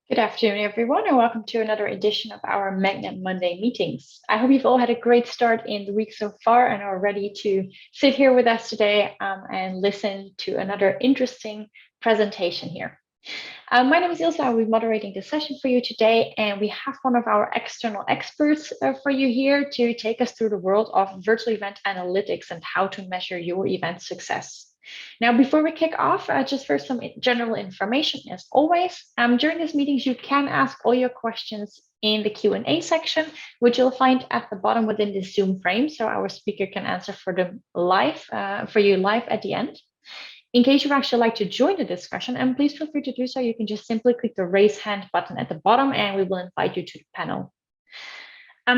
Good afternoon, everyone, and welcome to another edition of our Magnet Monday meetings. I hope you've all had a great start in the week so far and are ready to sit here with us today and listen to another interesting presentation here. My name is Ilse. I will be moderating the session for you today, and we have one of our external experts for you here to take us through the world of virtual event analytics and how to measure your event success. Now, before we kick off, just for some general information, as always, during these meetings, you can ask all your questions in the Q&A section, which you'll find at the bottom within the Zoom frame, so our speaker can answer for you live at the end. In case you'd actually like to join the discussion, and please feel free to do so, you can just simply click the raise hand button at the bottom and we will invite you to the panel.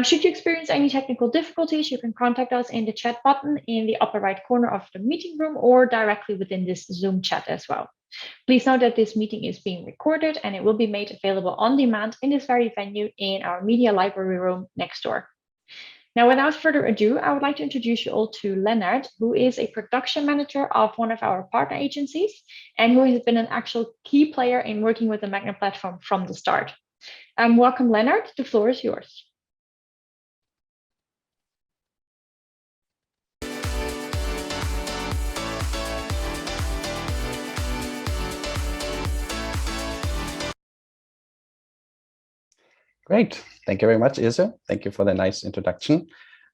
Should you experience any technical difficulties, you can contact us in the chat button in the upper right corner of the meeting room or directly within this Zoom chat as well. Please note that this meeting is being recorded and it will be made available on demand in this very venue in our media library room next door. Now, without further ado, I would like to introduce you all to Leonard, who is a production manager of one of our partner agencies and who has been an actual key player in working with the Magnet platform from the start. Welcome, Leonard. The floor is yours. Great. Thank you very much, Ilse. Thank you for the nice introduction.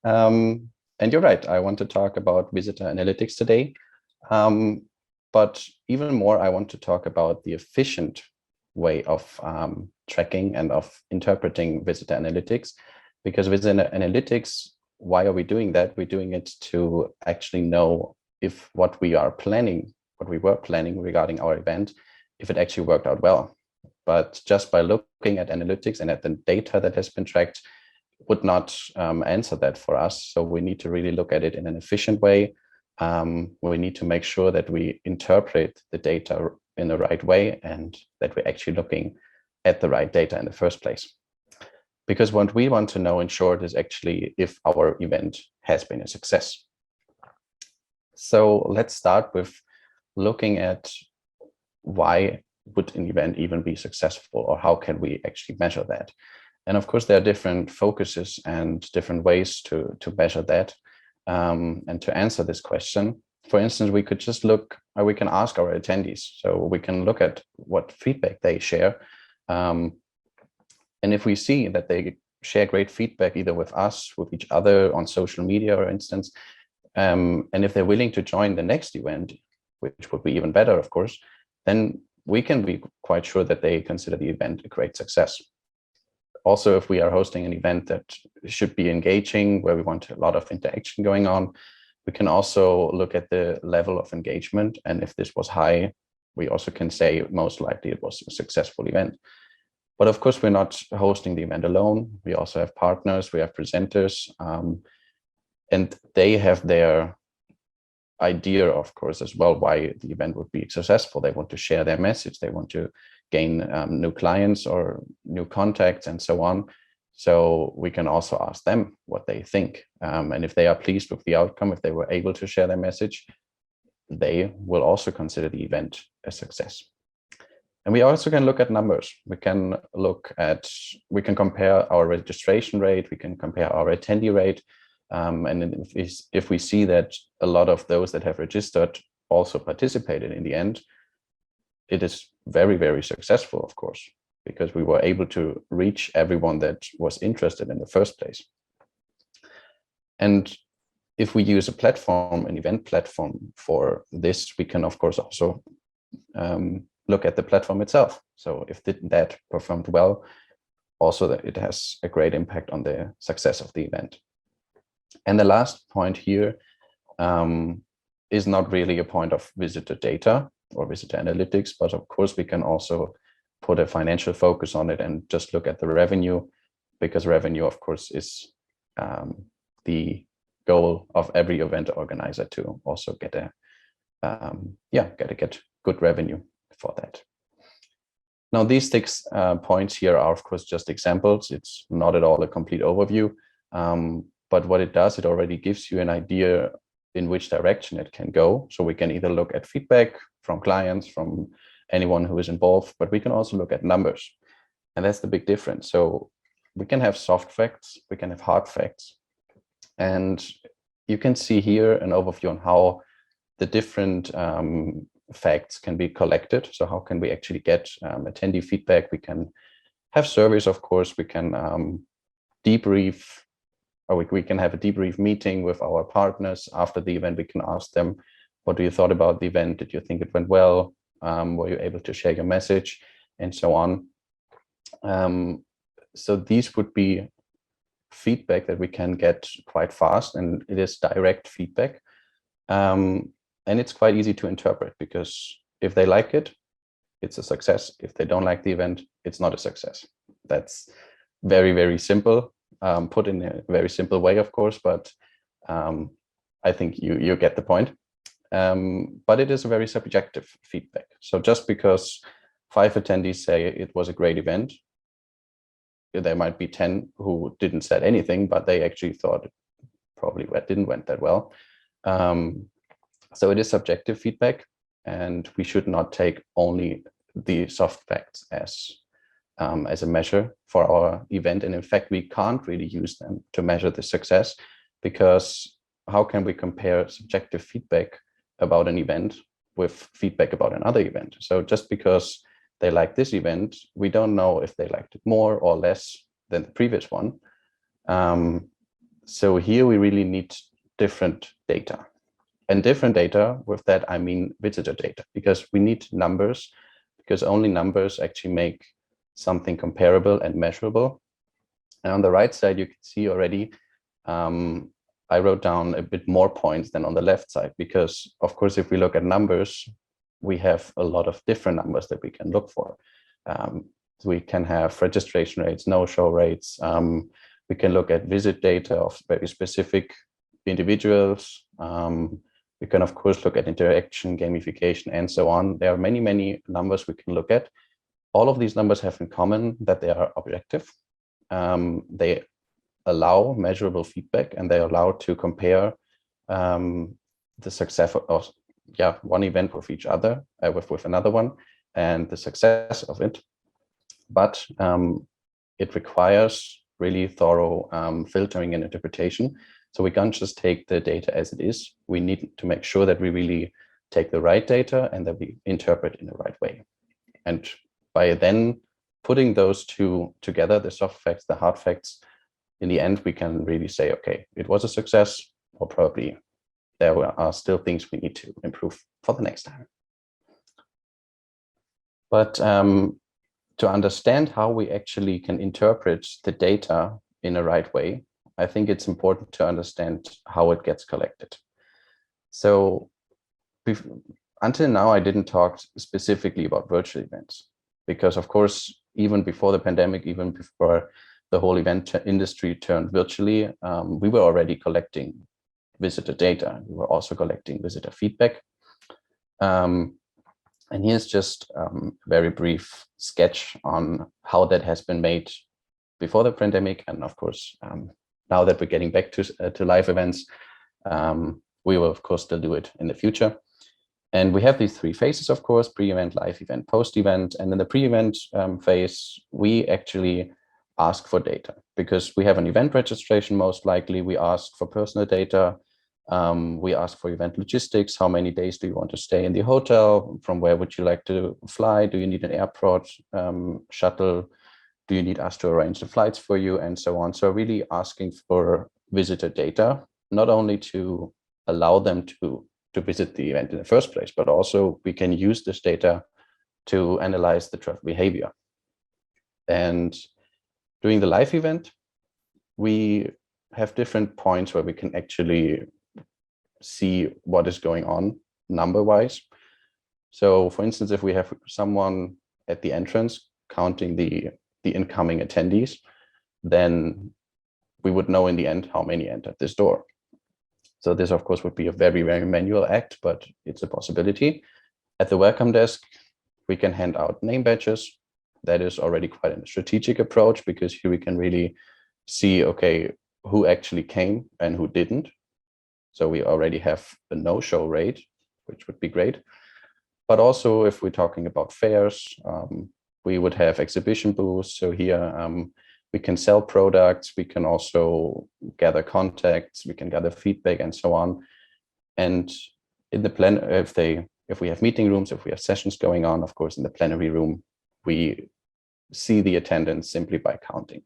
And you're right, I want to talk about visitor analytics today. But even more, I want to talk about the efficient way of tracking and of interpreting visitor analytics. Because visitor analytics, why are we doing that? We're doing it to actually know if what we were planning regarding our event, if it actually worked out well. But just by looking at analytics and at the data that has been tracked would not answer that for us. So we need to really look at it in an efficient way. We need to make sure that we interpret the data in the right way and that we're actually looking at the right data in the first place. Because what we want to know in short is actually if our event has been a success. So let's start with looking at why would an event even be successful, or how can we actually measure that? And of course, there are different focuses and different ways to measure that and to answer this question. For instance, we could just look, or we can ask our attendees. So we can look at what feedback they share. And if we see that they share great feedback, either with us, with each other on social media, for instance, and if they're willing to join the next event, which would be even better, of course, then we can be quite sure that they consider the event a great success. Also, if we are hosting an event that should be engaging, where we want a lot of interaction going on, we can also look at the level of engagement. And if this was high, we also can say most likely it was a successful event. But of course, we're not hosting the event alone. We also have partners, we have presenters, and they have their idea, of course, as well, why the event would be successful. They want to share their message. They want to gain new clients or new contacts and so on. So we can also ask them what they think. And if they are pleased with the outcome, if they were able to share their message, they will also consider the event a success. And we also can look at numbers. We can compare our registration rate. We can compare our attendee rate. And if we see that a lot of those that have registered also participated in the end, it is very, very successful, of course, because we were able to reach everyone that was interested in the first place. And if we use a platform, an event platform for this, we can, of course, also look at the platform itself. So if that performed well, also that it has a great impact on the success of the event. And the last point here is not really a point of visitor data or visitor analytics, but of course we can also put a financial focus on it and just look at the revenue, because revenue, of course, is the goal of every event organizer to also get good revenue for that. Now, these 6 points here are, of course, just examples. It's not at all a complete overview. But what it does, it already gives you an idea in which direction it can go. So we can either look at feedback from clients, from anyone who is involved, but we can also look at numbers. And that's the big difference. So we can have soft facts, we can have hard facts. And you can see here an overview on how the different facts can be collected. So how can we actually get attendee feedback? We can have surveys, of course. We can debrief, or we can have a debrief meeting with our partners after the event. We can ask them, what do you thought about the event? Did you think it went well? Were you able to share your message? And so on. So these would be feedback that we can get quite fast, and it is direct feedback. And it's quite easy to interpret, because if they like it, it's a success. If they don't like the event, it's not a success. That's very, very simple, put in a very simple way, of course, but I think you get the point. But it is a very subjective feedback. So just because 5 attendees say it was a great event, there might be 10 who didn't say anything, but they actually thought it probably didn't went that well. So it is subjective feedback, and we should not take only the soft facts as a measure for our event. And in fact, we can't really use them to measure the success, because how can we compare subjective feedback about an event with feedback about another event? So just because they like this event, we don't know if they liked it more or less than the previous one. So here we really need different data. And different data, with that I mean visitor data, because we need numbers, because only numbers actually make something comparable and measurable. And on the right side, you can see already, I wrote down a bit more points than on the left side, because of course, if we look at numbers, we have a lot of different numbers that we can look for. We can have registration rates, no-show rates. We can look at visit data of very specific individuals. We can, of course, look at interaction, gamification, and so on. There are many, many numbers we can look at. All of these numbers have in common that they are objective. They allow measurable feedback, and they allow to compare the success of one event with each other, with another one, and the success of it. But it requires really thorough filtering and interpretation. So we can't just take the data as it is. We need to make sure that we really take the right data and that we interpret in the right way. And by then putting those two together, the soft facts, the hard facts, in the end, we can really say, okay, it was a success, or probably there are still things we need to improve for the next time. But to understand how we actually can interpret the data in a right way, I think it's important to understand how it gets collected. So until now, I didn't talk specifically about virtual events, because of course, even before the pandemic, even before the whole event industry turned virtually, we were already collecting visitor data. We were also collecting visitor feedback. And here's just a very brief sketch on how that has been made before the pandemic. And of course, now that we're getting back to live events, we will of course still do it in the future. And we have these 3 phases, of course: pre-event, live event, post-event. And in the pre-event phase, we actually ask for data, because we have an event registration. Most likely we ask for personal data. We ask for event logistics. How many days do you want to stay in the hotel? From where would you like to fly? Do you need an airport shuttle? Do you need us to arrange the flights for you? And so on. So really asking for visitor data, not only to allow them to visit the event in the first place, but also we can use this data to analyze the travel behavior. And during the live event, we have different points where we can actually see what is going on number-wise. So for instance, if we have someone at the entrance counting the incoming attendees, then we would know in the end how many entered this door. So this, of course, would be a very, very manual act, but it's a possibility. At the welcome desk, we can hand out name badges. That is already quite a strategic approach, because here we can really see, okay, who actually came and who didn't. So we already have a no-show rate, which would be great. But also, if we're talking about fares, we would have exhibition booths. So here we can sell products, we can also gather contacts, we can gather feedback and so on. And in the plan, if we have meeting rooms, if we have sessions going on, of course, in the plenary room, we see the attendance simply by counting.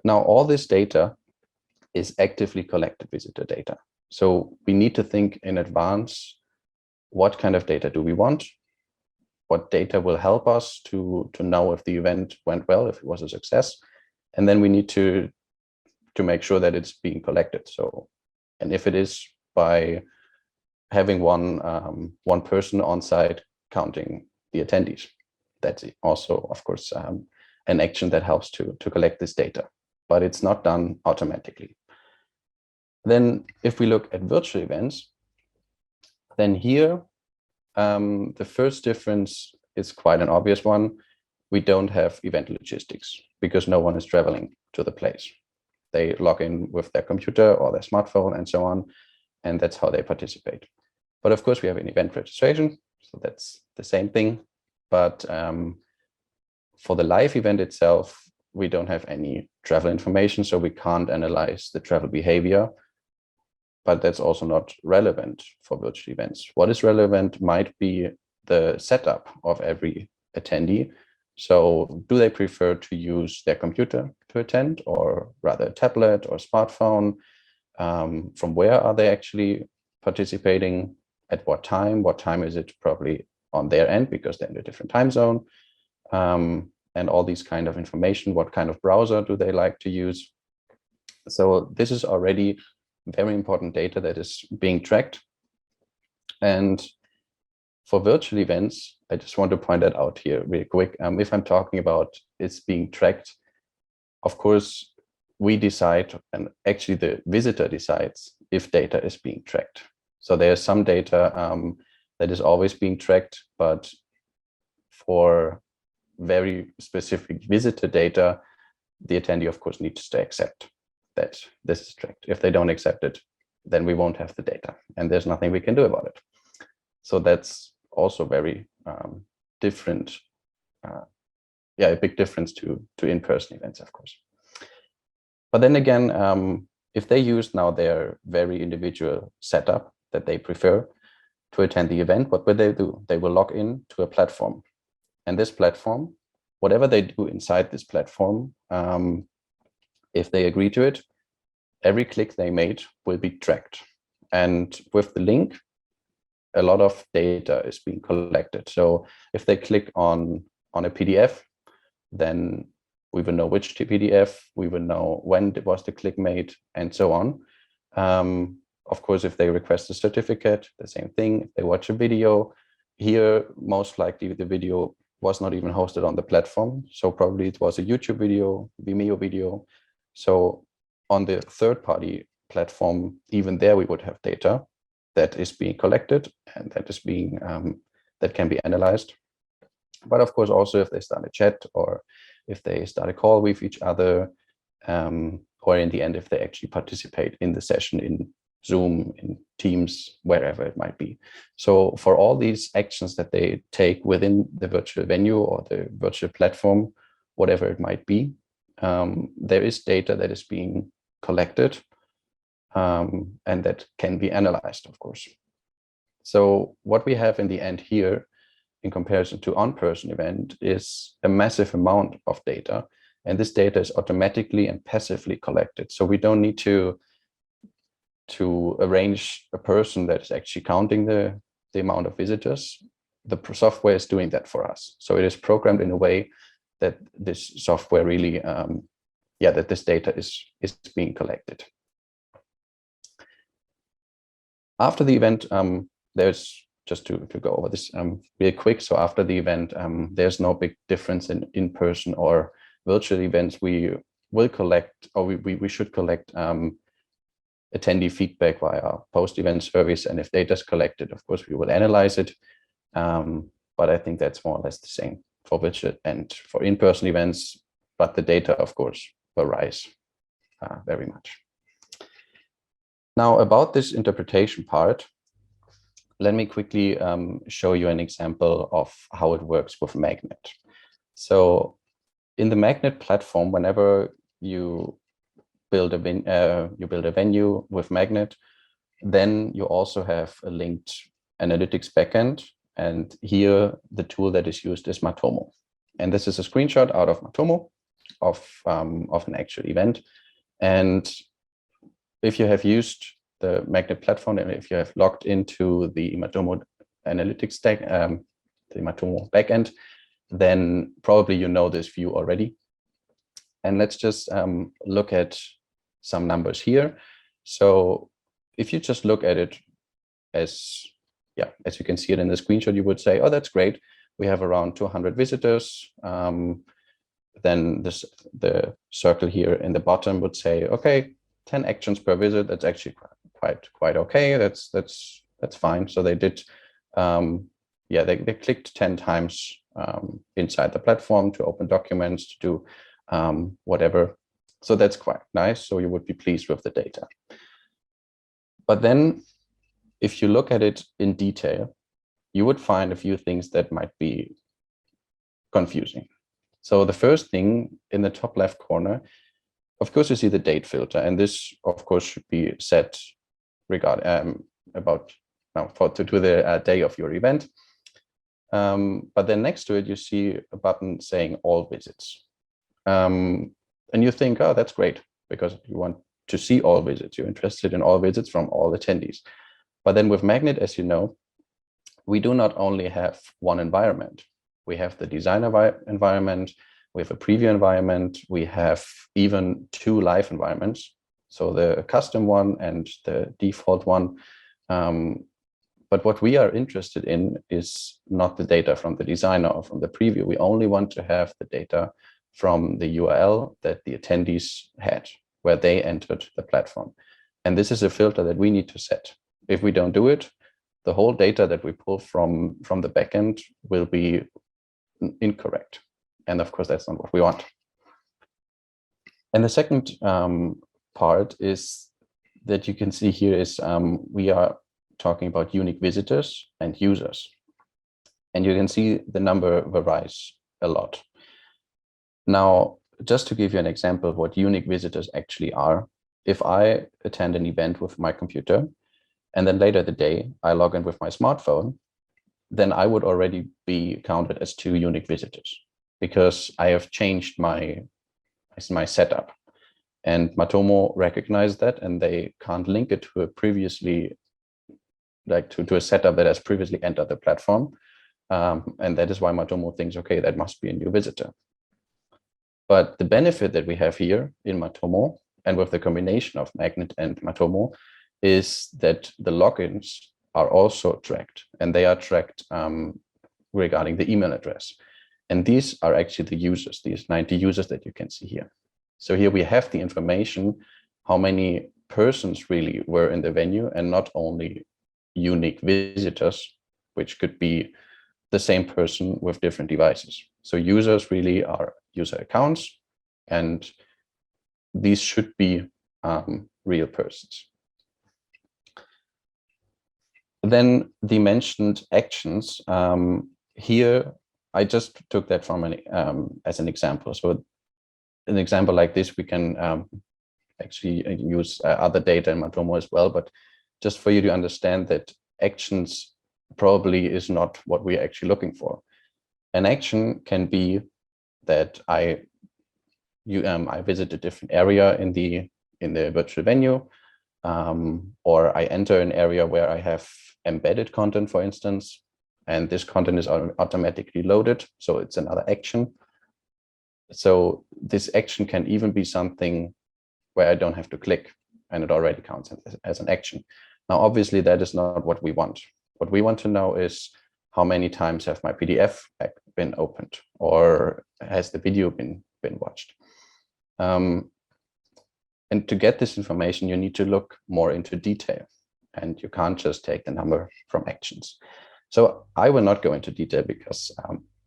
Now, all this data is actively collected visitor data. So we need to think in advance, what kind of data do we want? What data will help us to know if the event went well, if it was a success? And then we need to make sure that it's being collected. So, and if it is by having one person on site counting the attendees, that's also, of course, an action that helps to collect this data, but it's not done automatically. Then if we look at virtual events, then here, the first difference is quite an obvious one. We don't have event logistics because no one is traveling to the place. They log in with their computer or their smartphone and so on, and that's how they participate. But of course, we have an event registration, so that's the same thing. But for the live event itself, we don't have any travel information, so we can't analyze the travel behavior. But that's also not relevant for virtual events. What is relevant might be the setup of every attendee. So do they prefer to use their computer to attend, or rather a tablet or smartphone? From where are they actually participating? At what time? What time is it probably on their end because they're in a different time zone? And all these kind of information. What kind of browser do they like to use? So this is already very important data that is being tracked. And for virtual events, I just want to point that out here real quick. If I'm talking about it's being tracked, of course, we decide, and actually the visitor decides if data is being tracked. So there's some data that is always being tracked, but for very specific visitor data, the attendee, of course, needs to accept that this is tracked. If they don't accept it, then we won't have the data, and there's nothing we can do about it. So that's also very different. A big difference to in-person events, of course. But then again, if they use now their very individual setup that they prefer to attend the event, what will they do? They will log in to a platform. And this platform, whatever they do inside this platform, if they agree to it, every click they made will be tracked. And with the link, a lot of data is being collected. So if they click on a PDF, then we will know which PDF, we will know when was the click made, and so on. Of course, if they request a certificate, the same thing. If they watch a video, here, most likely the video was not even hosted on the platform. So probably it was a YouTube video, Vimeo video. So on the third-party platform, even there we would have data that is being collected and that is being that can be analyzed. But of course, also if they start a chat or if they start a call with each other, or in the end, if they actually participate in the session in Zoom, in Teams, wherever it might be. So for all these actions that they take within the virtual venue or the virtual platform, whatever it might be, there is data that is being collected and that can be analyzed, of course. So what we have in the end here, in comparison to on-person event, is a massive amount of data. And this data is automatically and passively collected. So we don't need to arrange a person that is actually counting the amount of visitors. The software is doing that for us. So it is programmed in a way that this software really, that this data is being collected. After the event, there's, just to go over this real quick. So after the event, there's no big difference in person or virtual events. We will collect, or we should collect attendee feedback via post-event service. And if data is collected, of course, we will analyze it. But I think that's more or less the same for virtual and for in-person events. But the data, of course, varies very much. Now, about this interpretation part, let me quickly show you an example of how it works with magnid. So in the Magnid platform, whenever you build a venue with Magnid, then you also have a linked analytics backend. And here the tool that is used is Matomo. And this is a screenshot out of Matomo of an actual event. And if you have used the Magnid platform, and if you have logged into the Matomo analytics stack, the Matomo backend, then probably you know this view already. And let's just look at some numbers here. So if you just look at it as you can see it in the screenshot, you would say, oh, that's great. We have around 200 visitors. Then the circle here in the bottom would say, okay, 10 actions per visit. That's actually quite okay. That's fine. So they did, they clicked 10 times inside the platform to open documents, to do whatever. So that's quite nice. So you would be pleased with the data. But then if you look at it in detail, you would find a few things that might be confusing. So the first thing in the top left corner, of course, you see the date filter, and this, of course, should be set to the day of your event. But then next to it, you see a button saying all visits. And you think, oh, that's great, because you want to see all visits. You're interested in all visits from all attendees. But then with Magnid, as you know, we do not only have one environment. We have the design environment, we have a preview environment, we have even two live environments. So the custom one and the default one. But what we are interested in is not the data from the designer or from the preview. We only want to have the data from the URL that the attendees had, where they entered the platform. And this is a filter that we need to set. If we don't do it, the whole data that we pull from the backend will be incorrect. And of course, that's not what we want. And the second part is that you can see here is we are talking about unique visitors and users. And you can see the number varies a lot. Now, just to give you an example of what unique visitors actually are, if I attend an event with my computer, and then later the day I log in with my smartphone, then I would already be counted as 2 unique visitors because I have changed my setup. And Matomo recognized that, and they can't link it to a previously, to a setup that has previously entered the platform. And that is why Matomo thinks, okay, that must be a new visitor. But the benefit that we have here in Matomo, and with the combination of Magnid and Matomo, is that the logins are also tracked, and they are tracked regarding the email address. And these are actually the users, these 90 users that you can see here. So here we have the information, how many persons really were in the venue, and not only unique visitors, which could be the same person with different devices. So users really are user accounts, and these should be real persons. Then the mentioned actions, here I just took that from as an example. So an example like this, we can actually use other data in Matomo as well, but just for you to understand that actions probably is not what we're actually looking for. An action can be that I visit a different area in the virtual venue, or I enter an area where I have embedded content, for instance, and this content is automatically loaded. So it's another action. So this action can even be something where I don't have to click, and it already counts as an action. Now, obviously, that is not what we want. What we want to know is how many times have my PDF been opened, or has the video been watched. And to get this information, you need to look more into detail, and you can't just take the number from actions. So I will not go into detail because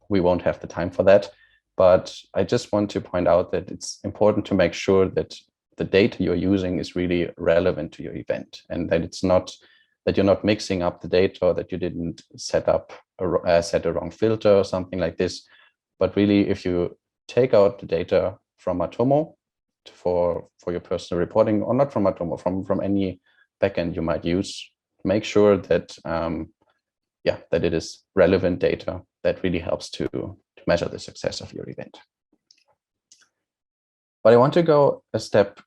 we won't have the time for that. But I just want to point out that it's important to make sure that the data you're using is really relevant to your event, and that it's not that you're not mixing up the data, or that you didn't set a wrong filter or something like this. But really, if you take out the data from Matomo for your personal reporting, or not from Matomo, from any backend you might use, make sure that that it is relevant data that really helps to measure the success of your event. But I want to go a step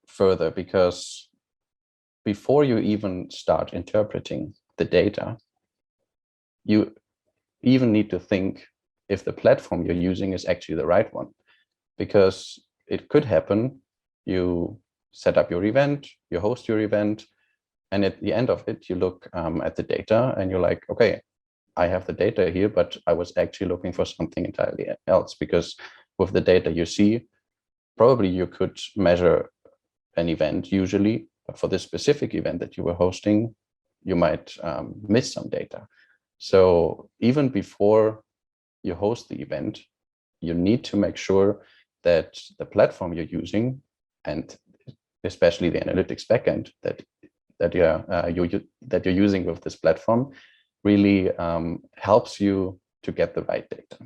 further, because before you even start interpreting the data, you even need to think if the platform you're using is actually the right one. Because it could happen, you set up your event, you host your event, and at the end of it, you look at the data and you're like, okay, I have the data here, but I was actually looking for something entirely else, because with the data you see, probably you could measure an event usually, but for this specific event that you were hosting, you might miss some data. So even before you host the event, you need to make sure that the platform you're using, and especially the analytics backend that you're using with this platform, really helps you to get the right data.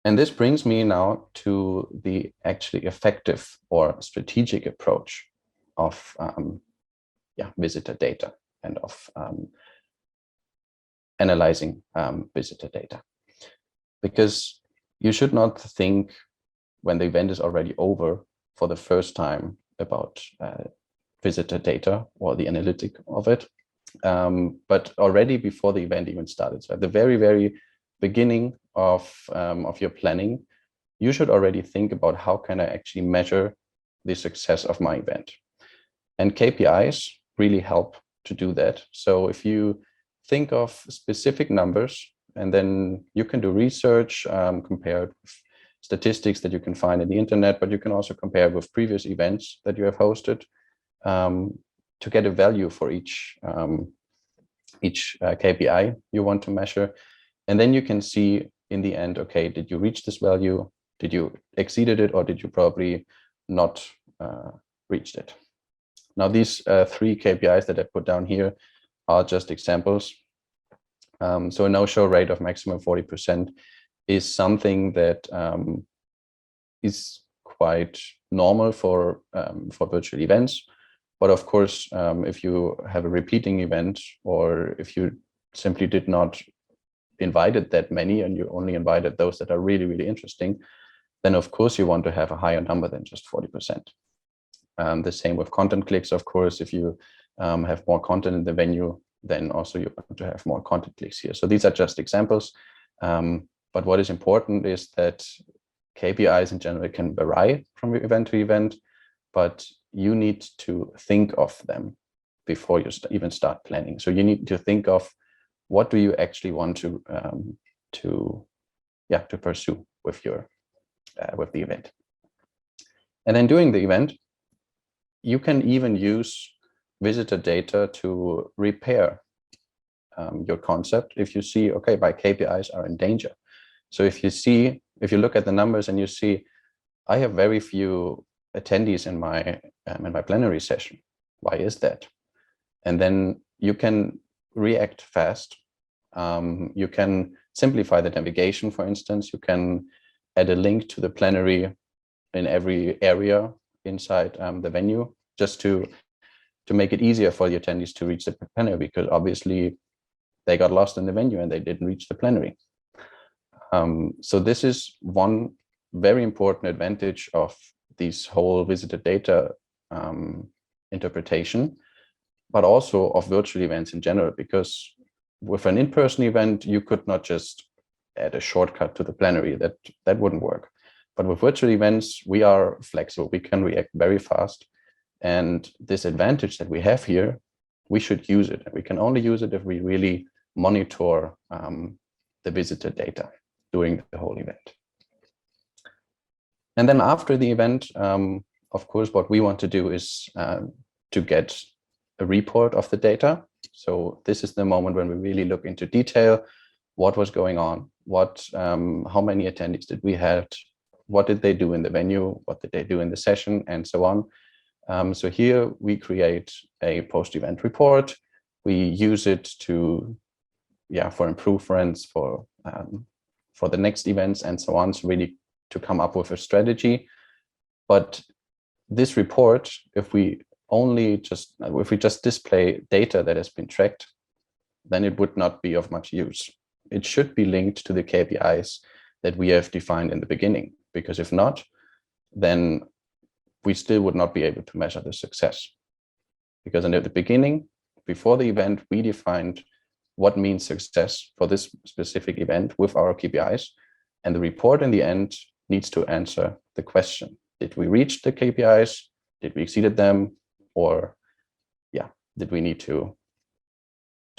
And this brings me now to the actually effective or strategic approach of visitor data and of analyzing visitor data. Because you should not think when the event is already over for the first time about visitor data or the analytic of it, but already before the event even started. So at the very, very beginning of your planning, you should already think about how can I actually measure the success of my event. And KPIs really help to do that. So if you think of specific numbers, and then you can do research, compare with statistics that you can find in the internet, but you can also compare with previous events that you have hosted to get a value for each KPI you want to measure. And then you can see in the end, okay, did you reach this value? Did you exceeded it, or did you probably not reached it? Now, these 3 KPIs that I put down here are just examples. So a no-show rate of maximum 40% is something that is quite normal for virtual events. But of course, if you have a repeating event, or if you simply did not invited that many and you only invited those that are really, really interesting, then of course you want to have a higher number than just 40%. The same with content clicks, of course. If you have more content in the venue, then also you want to have more content clicks here. So these are just examples. But what is important is that KPIs in general can vary from event to event, but you need to think of them before you even start planning. So you need to think of what do you actually want to pursue with your with the event. And then during the event, you can even use visitor data to repair your concept if you see, okay, my KPIs are in danger. So if you look at the numbers and you see, I have very few attendees in my plenary session. Why is that? And then you can react fast. You can simplify the navigation, for instance. You can add a link to the plenary in every area inside the venue, just to make it easier for the attendees to reach the plenary, because obviously they got lost in the venue and they didn't reach the plenary. So this is one very important advantage of this whole visitor data interpretation, but also of virtual events in general, because with an in-person event, you could not just add a shortcut to the plenary. That wouldn't work. But with virtual events, we are flexible. We can react very fast. And this advantage that we have here, we should use it. We can only use it if we really monitor the visitor data during the whole event. And then after the event, of course, what we want to do is to get a report of the data. So this is the moment when we really look into detail. What was going on? How many attendees did we have? What did they do in the venue? What did they do in the session? And so on. So here we create a post-event report. We use it for improvements, for for the next events and so on. So really to come up with a strategy. But this report, if we just display data that has been tracked, then it would not be of much use. It should be linked to the KPIs that we have defined in the beginning, because if not, then we still would not be able to measure the success. Because in the beginning, before the event, we defined what means success for this specific event with our KPIs, and the report in the end needs to answer the question: did we reach the KPIs? Did we exceeded them? Or did we need to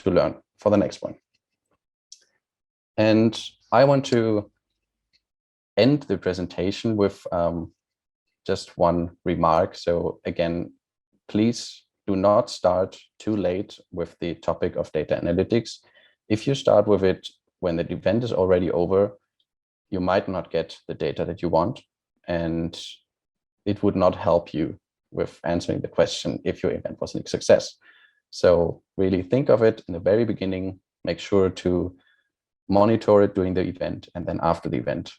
learn for the next one? And I want to end the presentation with just one remark. So again, please do not start too late with the topic of data analytics. If you start with it when the event is already over, you might not get the data that you want, and it would not help you with answering the question if your event was a success. So really think of it in the very beginning, make sure to monitor it during the event, and then after the event,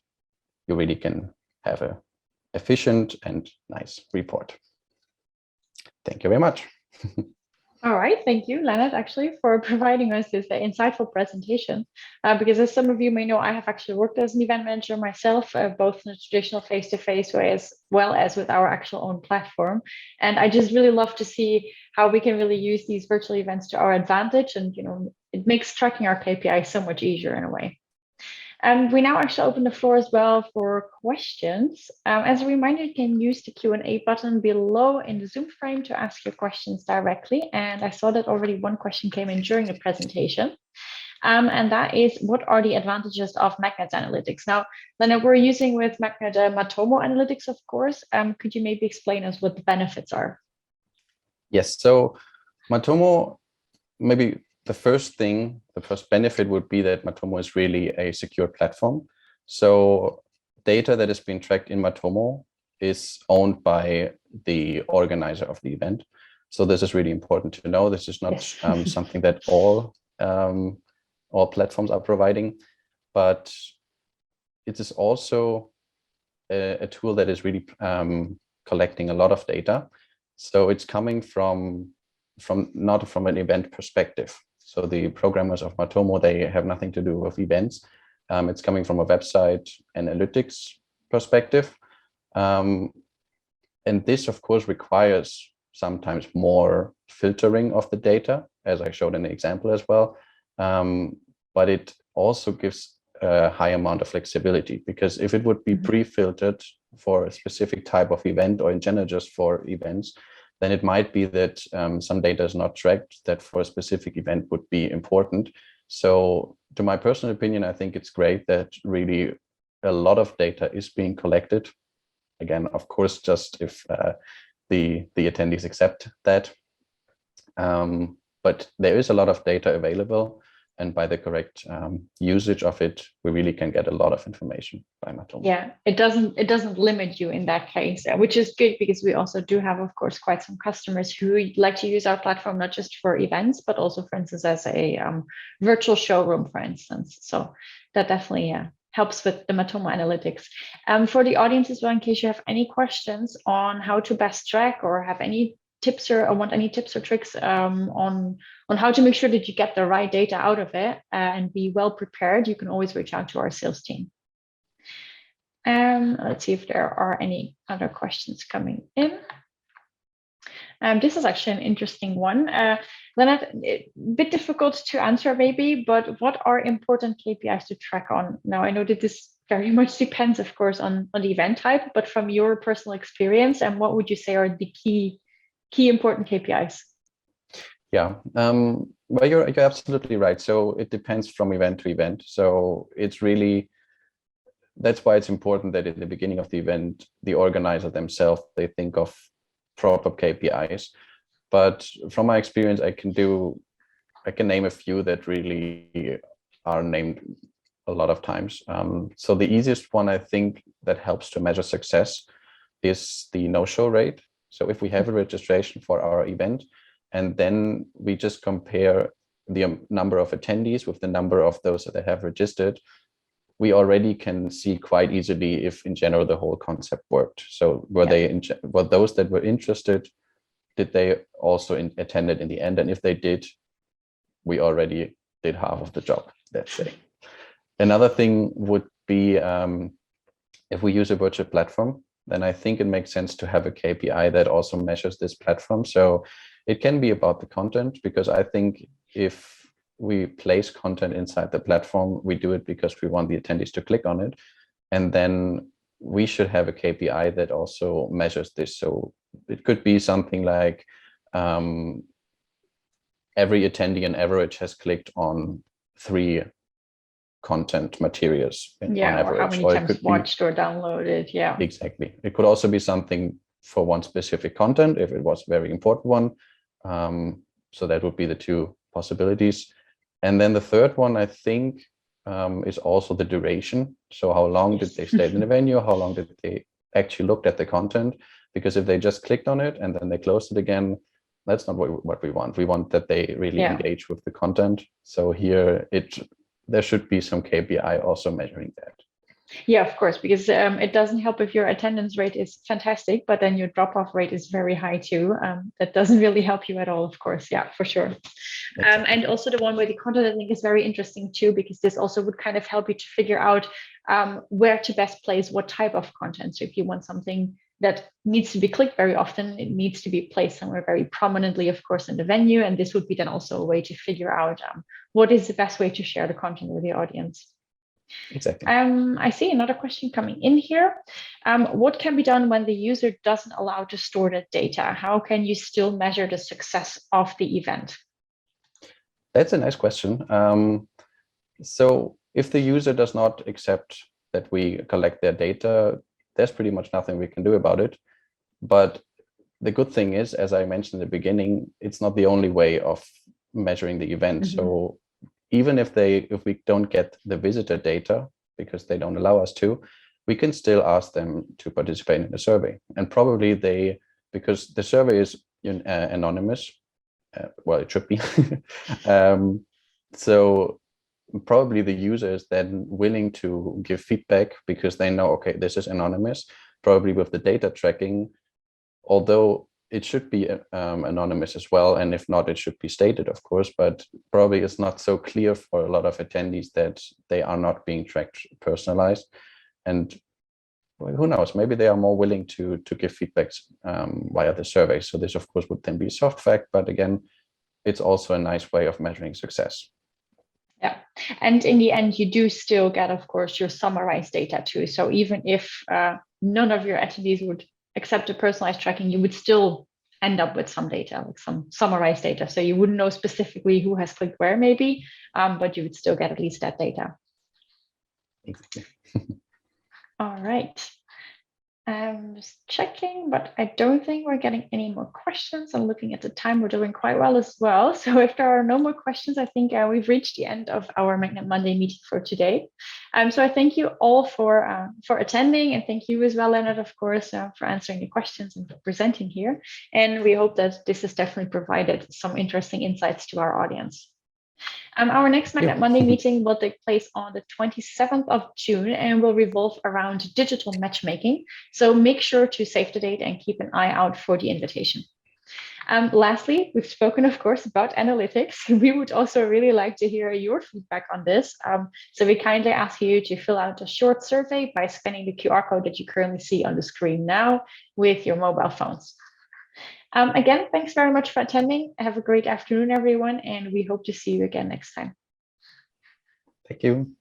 you really can have an efficient and nice report. Thank you very much. All right, thank you, Leonard, actually, for providing us this insightful presentation. Because as some of you may know, I have actually worked as an event manager myself, both in a traditional face-to-face way as well as with our actual own platform. And I just really love to see how we can really use these virtual events to our advantage. And, it makes tracking our KPI so much easier in a way. And we now actually open the floor as well for questions. As a reminder, you can use the Q&A button below in the Zoom frame to ask your questions directly. And I saw that already one question came in during the presentation. And that is, what are the advantages of magnid analytics? Now, Leonard, we're using with magnid Matomo analytics, of course. Could you maybe explain us what the benefits are? Yes, so Matomo, maybe the first benefit would be that Matomo is really a secure platform. So data that is being tracked in Matomo is owned by the organizer of the event. So this is really important to know. This is not something that all platforms are providing, but it is also a tool that is really collecting a lot of data. So it's coming not from an event perspective. So the programmers of Matomo, they have nothing to do with events. It's coming from a website analytics perspective. And this, of course, requires sometimes more filtering of the data, as I showed in the example as well. But it also gives a high amount of flexibility, because if it would be pre-filtered for a specific type of event, or in general just for events, then it might be that some data is not tracked that for a specific event would be important. So to my personal opinion, I think it's great that really a lot of data is being collected. Again, of course, just if the attendees accept that. But there is a lot of data available, and by the correct usage of it, we really can get a lot of information by Matomo. Yeah, it doesn't limit you in that case, which is good, because we also do have, of course, quite some customers who like to use our platform not just for events, but also, for instance, as a virtual showroom, for instance. So that definitely helps with the Matomo analytics. For the audience as well, in case you have any questions on how to best track, or have any tips or want any tips or tricks on how to make sure that you get the right data out of it and be well prepared, you can always reach out to our sales team. Let's see if there are any other questions coming in. This is actually an interesting one. Leonard, a bit difficult to answer maybe, but what are important KPIs to track on? Now, I know that this very much depends, of course, on the event type, but from your personal experience, and what would you say are the key important KPIs? Yeah, well, you're absolutely right. So it depends from event to event. So it's really, that's why it's important that in the beginning of the event, the organizer themselves, they think of proper KPIs. But from my experience, I can name a few that really are named a lot of times. So the easiest one, I think, that helps to measure success is the no-show rate. So if we have a registration for our event, and then we just compare the number of attendees with the number of those that have registered, we already can see quite easily if in general the whole concept worked. So were those that were interested, did they also attended in the end? And if they did, we already did half of the job, let's say. Another thing would be if we use a virtual platform, then I think it makes sense to have a KPI that also measures this platform. So it can be about the content, because I think if we place content inside the platform, we do it because we want the attendees to click on it. And then we should have a KPI that also measures this. So it could be something like every attendee on average has clicked on 3 content materials on average. Or how many times watched or downloaded. Yeah, exactly. It could also be something for one specific content if it was a very important one. So that would be the 2 possibilities. And then the third one, I think, is also the duration. So how long did they stay in the venue? How long did they actually look at the content? Because if they just clicked on it and then they closed it again, that's not what we want. We want that they really engage with the content. So here there should be some KPI also measuring that. Yeah, of course, because it doesn't help if your attendance rate is fantastic, but then your drop-off rate is very high too. That doesn't really help you at all, of course. Yeah, for sure. Exactly. And also the one with the content, I think, is very interesting too, because this also would kind of help you to figure out where to best place what type of content. So if you want something that needs to be clicked very often, it needs to be placed somewhere very prominently, of course, in the venue. And this would be then also a way to figure out what is the best way to share the content with the audience. Exactly. I see another question coming in here. What can be done when the user doesn't allow to store the data? How can you still measure the success of the event? That's a nice question. So if the user does not accept that we collect their data, there's pretty much nothing we can do about it. But the good thing is, as I mentioned in the beginning, it's not the only way of measuring the event. Mm-hmm. So even if we don't get the visitor data because they don't allow us to, we can still ask them to participate in the survey. And probably because the survey is anonymous, well, it should be. So probably the user is then willing to give feedback because they know, okay, this is anonymous, probably with the data tracking, although it should be anonymous as well. And if not, it should be stated, of course, but probably it's not so clear for a lot of attendees that they are not being tracked personalized. And who knows, maybe they are more willing to give feedbacks via the survey. So this, of course, would then be a soft fact, but again, it's also a nice way of measuring success. Yeah, and in the end, you do still get, of course, your summarized data too. So even if none of your attendees would accept the personalized tracking, you would still end up with some data, like some summarized data. So you wouldn't know specifically who has clicked where, maybe, but you would still get at least that data. Exactly. All right. I'm just checking, but I don't think we're getting any more questions. I'm looking at the time. We're doing quite well as well. So if there are no more questions, I think we've reached the end of our Magnet Monday meeting for today. So I thank you all for attending, and thank you as well, Leonard, of course, for answering the questions and for presenting here. And we hope that this has definitely provided some interesting insights to our audience. Our next Magnet Monday meeting will take place on the 27th of June and will revolve around digital matchmaking. So make sure to save the date and keep an eye out for the invitation. Lastly, we've spoken, of course, about analytics. We would also really like to hear your feedback on this. So we kindly ask you to fill out a short survey by scanning the QR code that you currently see on the screen now with your mobile phones. Again, thanks very much for attending. Have a great afternoon, everyone, and we hope to see you again next time. Thank you.